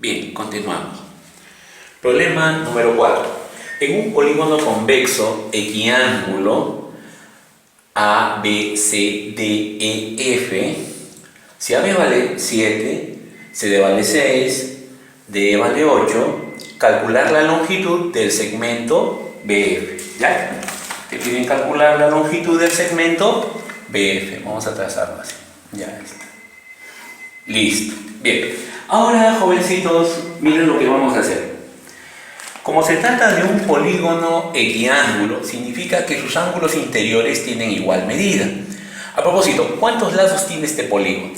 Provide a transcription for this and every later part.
Bien, continuamos. Problema número 4. En un polígono convexo equiángulo A, B, C, D, E, F, si AB vale 7, CD vale 6, DE vale 8, calcular la longitud del segmento BF. ¿Ya? Te piden calcular la longitud del segmento BF. Vamos a trazarlo así. Ya está. Listo. Bien. Ahora, jovencitos, miren lo que vamos a hacer. Como se trata de un polígono equiángulo, significa que sus ángulos interiores tienen igual medida. A propósito, ¿cuántos lados tiene este polígono?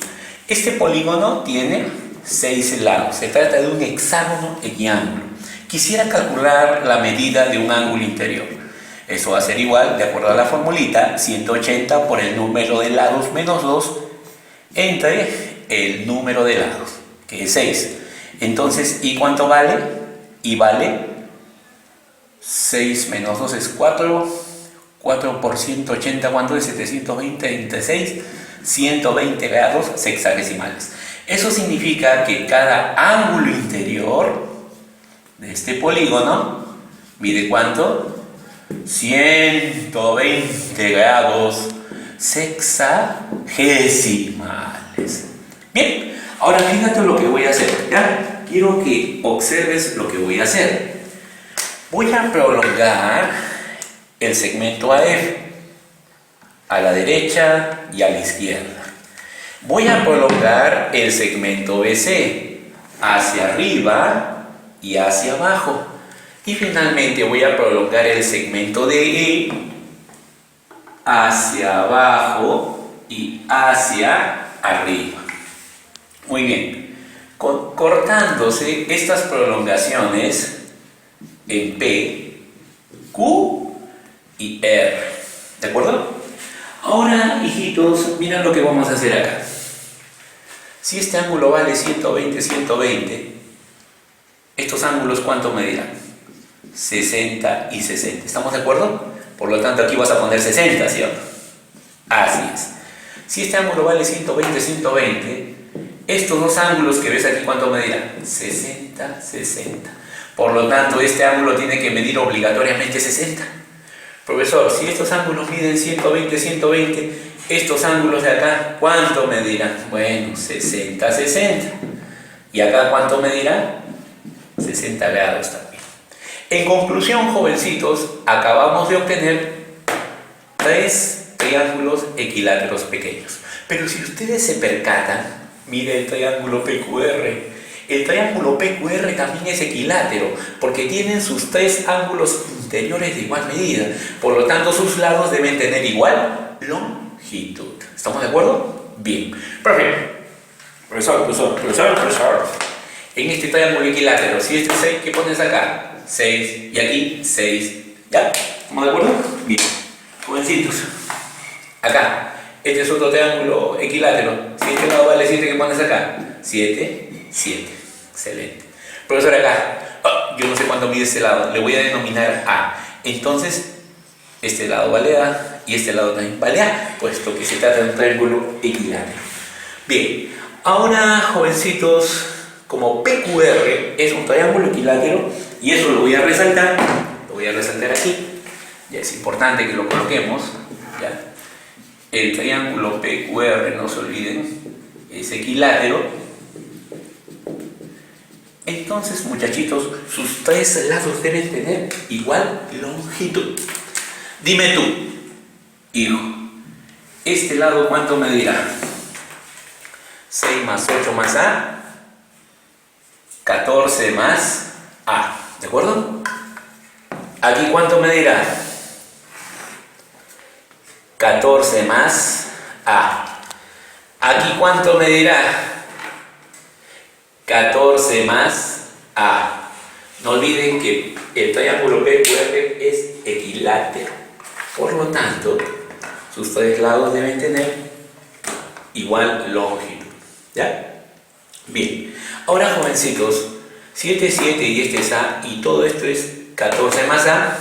Este polígono tiene 6 lados. Se trata de un hexágono equiángulo. Quisiera calcular la medida de un ángulo interior. Eso va a ser igual, de acuerdo a la formulita, 180 por el número de lados menos 2 entre el número de lados, que es 6. Entonces, ¿y cuánto vale? Y vale 6 menos 2 es 4. 4 por 180, ¿cuánto es? 720 entre 6, 120 grados sexagesimales. Eso significa que cada ángulo interior de este polígono mide ¿cuánto? 120 grados sexagesimales. Bien, ahora fíjate lo que voy a hacer, ¿ya? Quiero que observes lo que voy a hacer. Voy a prolongar el segmento AF a la derecha y a la izquierda. Voy a prolongar el segmento BC hacia arriba y hacia abajo. Y finalmente voy a prolongar el segmento DE hacia abajo y hacia arriba. Muy bien. Cortándose estas prolongaciones en P, Q y R. ¿De acuerdo? Ahora, hijitos, miren lo que vamos a hacer acá. Si este ángulo vale 120, 120, estos ángulos ¿cuánto medirán? 60 y 60. ¿Estamos de acuerdo? Por lo tanto, aquí vas a poner 60, ¿cierto? Así es. Si este ángulo vale 120, 120, estos dos ángulos que ves aquí, ¿cuánto medirán? 60, 60. Por lo tanto, este ángulo tiene que medir obligatoriamente 60. Profesor, si estos ángulos miden 120, 120, estos ángulos de acá, ¿cuánto medirán? Bueno, 60, 60. ¿Y acá cuánto medirán? 60 grados también. En conclusión, jovencitos, acabamos de obtener 3 triángulos equiláteros pequeños. Pero si ustedes se percatan, mire el triángulo PQR. El triángulo PQR también es equilátero porque tienen sus 3 ángulos interiores de igual medida. Por lo tanto, sus lados deben tener igual longitud. ¿Estamos de acuerdo? Bien. Perfecto. Profesor. En este triángulo equilátero, si este es 6, ¿qué pones acá? 6 y aquí 6. ¿Ya? ¿Estamos de acuerdo? Bien. Jovencitos. Acá. Este es otro triángulo equilátero. Si este lado vale 7, ¿qué pones acá? 7, 7. Excelente. Profesor, acá. Yo no sé cuánto mide este lado. Le voy a denominar A. Entonces, este lado vale A y este lado también vale A, puesto que se trata de un triángulo equilátero. Bien. Ahora, jovencitos, como PQR es un triángulo equilátero, y eso lo voy a resaltar. Lo voy a resaltar aquí. Ya es importante que lo coloquemos. ¿Ya? El triángulo PQR, no se olviden, es equilátero. Entonces, muchachitos, sus 3 lados deben tener igual longitud. Dime tú, hijo, ¿este lado cuánto medirá? 6 más 8 más A, 14 más A. ¿De acuerdo? ¿Aquí cuánto medirá? 14 más A. ¿Aquí cuánto medirá? 14 más A. No olviden que el triángulo PQR es equilátero. Por lo tanto, sus 3 lados deben tener igual longitud. ¿Ya? Bien. Ahora, jovencitos, si este es 7 y este es A y todo esto es 14 más A,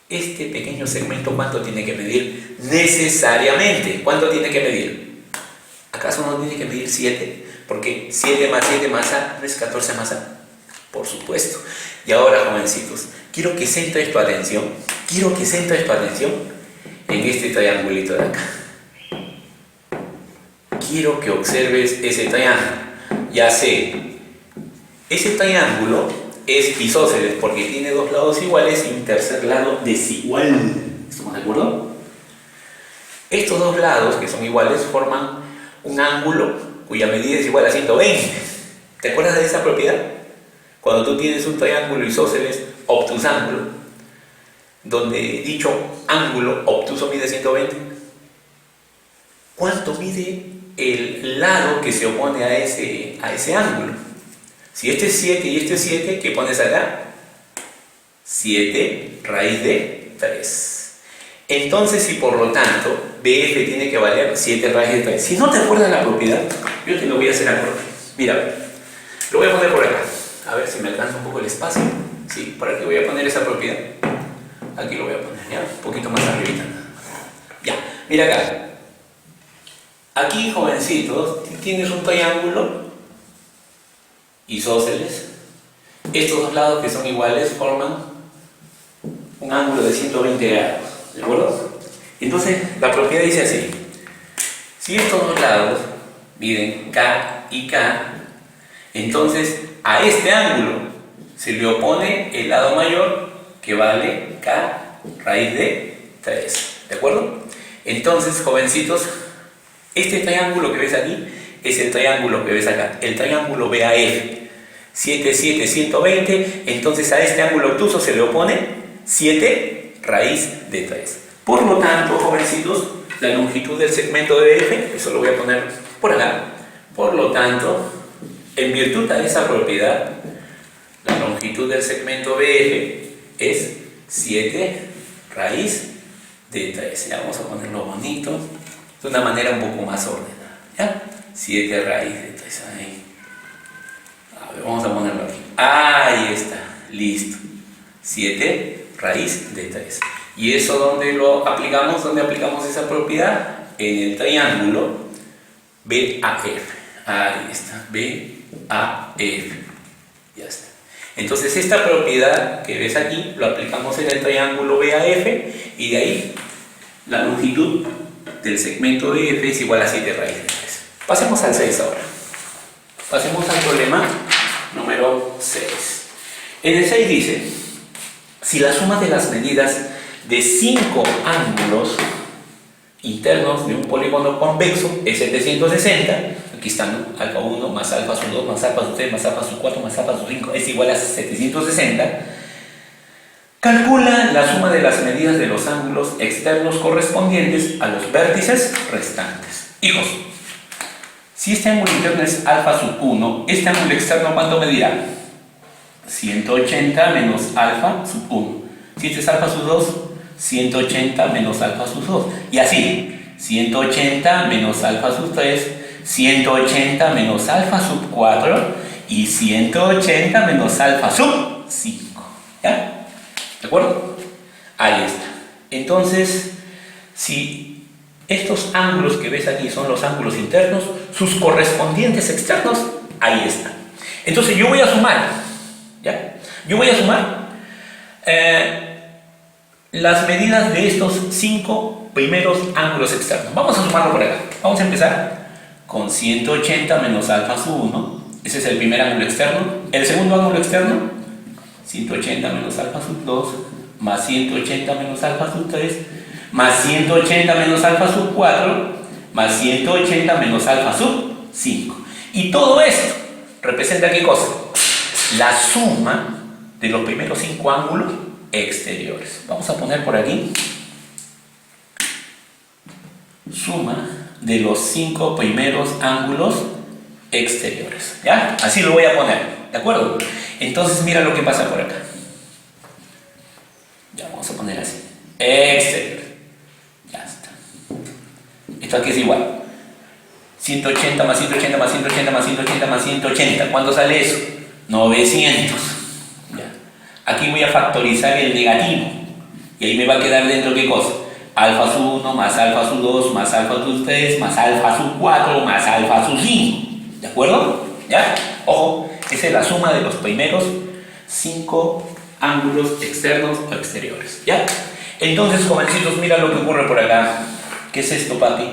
este pequeño segmento ¿cuánto tiene que medir? Necesariamente. ¿Cuánto tiene que medir? ¿Acaso no tiene que medir 7? Porque 7 más 7 más A no es 14 más A. Por supuesto. Y ahora, jovencitos, quiero que centres tu atención. En este triangulito de acá. Quiero que observes ese triángulo. Ya sé, ese triángulo es isósceles porque tiene dos lados iguales y un tercer lado desigual. ¿Estamos de acuerdo? Estos dos lados, que son iguales, forman un ángulo cuya medida es igual a 120. ¿Te acuerdas de esa propiedad? Cuando tú tienes un triángulo isósceles obtusángulo, donde dicho ángulo obtuso mide 120, ¿cuánto mide el lado que se opone a ese ángulo? Si este es 7 y este es 7, ¿qué pones acá? 7 raíz de 3. Entonces, si por lo tanto BF tiene que valer 7 raíz de 3. Si no te acuerdas la propiedad, yo te lo voy a hacer acordar. Mira, lo voy a poner por acá. A ver si me alcanza un poco el espacio. Sí, por aquí voy a poner esa propiedad. Aquí lo voy a poner, ¿ya? Un poquito más arribita. Ya, mira acá. Aquí, jovencitos, tienes un triángulo isósceles. Estos dos lados que son iguales forman un ángulo de 120 grados. ¿De acuerdo? Entonces, la propiedad dice así. Si estos dos lados miden K y K, entonces a este ángulo se le opone el lado mayor que vale K raíz de 3. ¿De acuerdo? Entonces, jovencitos, este triángulo que ves aquí es el triángulo que ves acá, el triángulo BAF. 7, 7, 120, entonces a este ángulo obtuso se le opone 7 raíz de 3. Por lo tanto, jovencitos, la longitud del segmento de BF, eso lo voy a poner por acá. Por lo tanto, en virtud de esa propiedad, la longitud del segmento BF es 7 raíz de 3. Ya vamos a ponerlo bonito, de una manera un poco más ordenada. ¿Ya? 7 raíz de 3. Ahí. A ver, vamos a ponerlo aquí. Ahí está, listo. 7 raíz de 3. ¿Y eso dónde lo aplicamos? ¿Dónde aplicamos esa propiedad? En el triángulo BAF. Ahí está, BAF. Ya está. Entonces esta propiedad que ves aquí lo aplicamos en el triángulo BAF y de ahí la longitud del segmento BF es igual a 7 raíz de 3. Pasemos al 6 ahora. Pasemos al problema número 6. En el 6 dice, si la suma de las medidas de 5 ángulos internos de un polígono convexo es 760, aquí están, ¿no? Alfa 1 más alfa sub 2 más alfa sub 3 más alfa sub 4 más alfa sub 5 es igual a 760, calcula la suma de las medidas de los ángulos externos correspondientes a los vértices restantes. Hijos, si este ángulo interno es alfa sub 1, este ángulo externo ¿cuánto medirá? 180 menos alfa sub 1. Si este es alfa sub 2, 180 menos alfa sub 2. Y así, 180 menos alfa sub 3, 180 menos alfa sub 4 y 180 menos alfa sub 5. ¿Ya? ¿De acuerdo? Ahí está. Entonces, si estos ángulos que ves aquí son los ángulos internos, sus correspondientes externos, ahí están. Entonces yo voy a sumar, ¿ya? Yo voy a sumar las medidas de estos 5 primeros ángulos externos. Vamos a sumarlo por acá. Vamos a empezar con 180 menos alfa sub 1. Ese es el primer ángulo externo. El segundo ángulo externo, 180 menos alfa sub 2 más 180 menos alfa sub 3 más 180 menos alfa sub 4 más 180 menos alfa sub 5. Y todo esto representa ¿qué cosa? La suma de los primeros 5 ángulos exteriores. Vamos a poner por aquí suma de los 5 primeros ángulos exteriores. ¿Ya? Así lo voy a poner. ¿De acuerdo? Entonces mira lo que pasa por acá. Ya vamos a poner así. Exterior. Ya está. Esto aquí es igual. 180 más 180 más 180 más 180 más 180. ¿Cuánto sale eso? 900. Ya. Aquí voy a factorizar el negativo. Y ahí me va a quedar dentro ¿qué cosa? Alfa sub 1 más alfa sub 2 más alfa sub 3 más alfa sub 4 más alfa sub 5. ¿De acuerdo? ¿Ya? Ojo, esa es la suma de los primeros 5 ángulos externos o exteriores. ¿Ya? Entonces, jovencitos, mira lo que ocurre por acá. ¿Qué es esto, papi?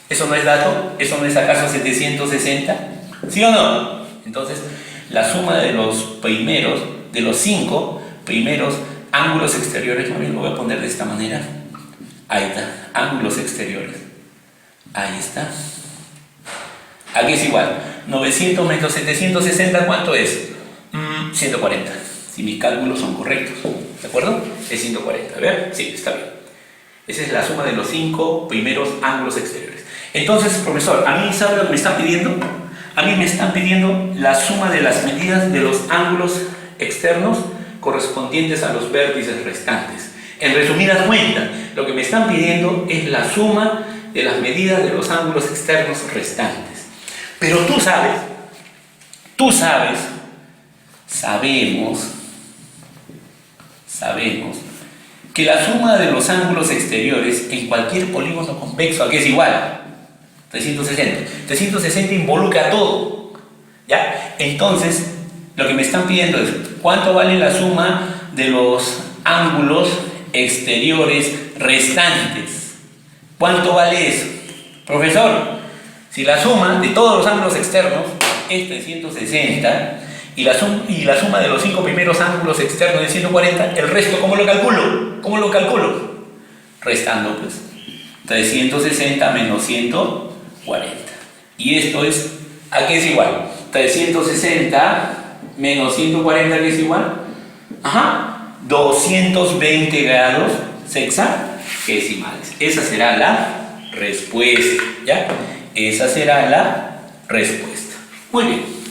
¿Eso no es dato? ¿Eso no es acaso 760? ¿Sí o no? Entonces, la suma de los primeros, de los 5 primeros ángulos exteriores, lo voy a poner de esta manera. Ahí está, ángulos exteriores. Ahí está. Aquí es igual. 900 menos 760, ¿cuánto es? 140. Si mis cálculos son correctos. ¿De acuerdo? Es 140. A ver, sí, está bien. Esa es la suma de los 5 primeros ángulos exteriores. Entonces, profesor, ¿a mí sabe lo que me están pidiendo? A mí me están pidiendo la suma de las medidas de los ángulos externos correspondientes a los vértices restantes. En resumidas cuentas, lo que me están pidiendo es la suma de las medidas de los ángulos externos restantes. Pero tú sabes, sabemos que la suma de los ángulos exteriores en cualquier polígono convexo, ¿a qué es igual? 360. 360 involucra todo. ¿Ya? Entonces, lo que me están pidiendo es ¿cuánto vale la suma de los ángulos exteriores restantes? ¿Cuánto vale eso? Profesor, si la suma de todos los ángulos externos es 360 y la suma de los 5 primeros ángulos externos es 140, el resto, ¿cómo lo calculo? ¿Cómo lo calculo? Restando, pues. 360 menos 140. Y esto es, ¿a qué es igual? 360 menos 140, ¿qué es igual? 220 grados sexagesimales. Esa será la respuesta, ¿ya? Esa será la respuesta. Muy bien.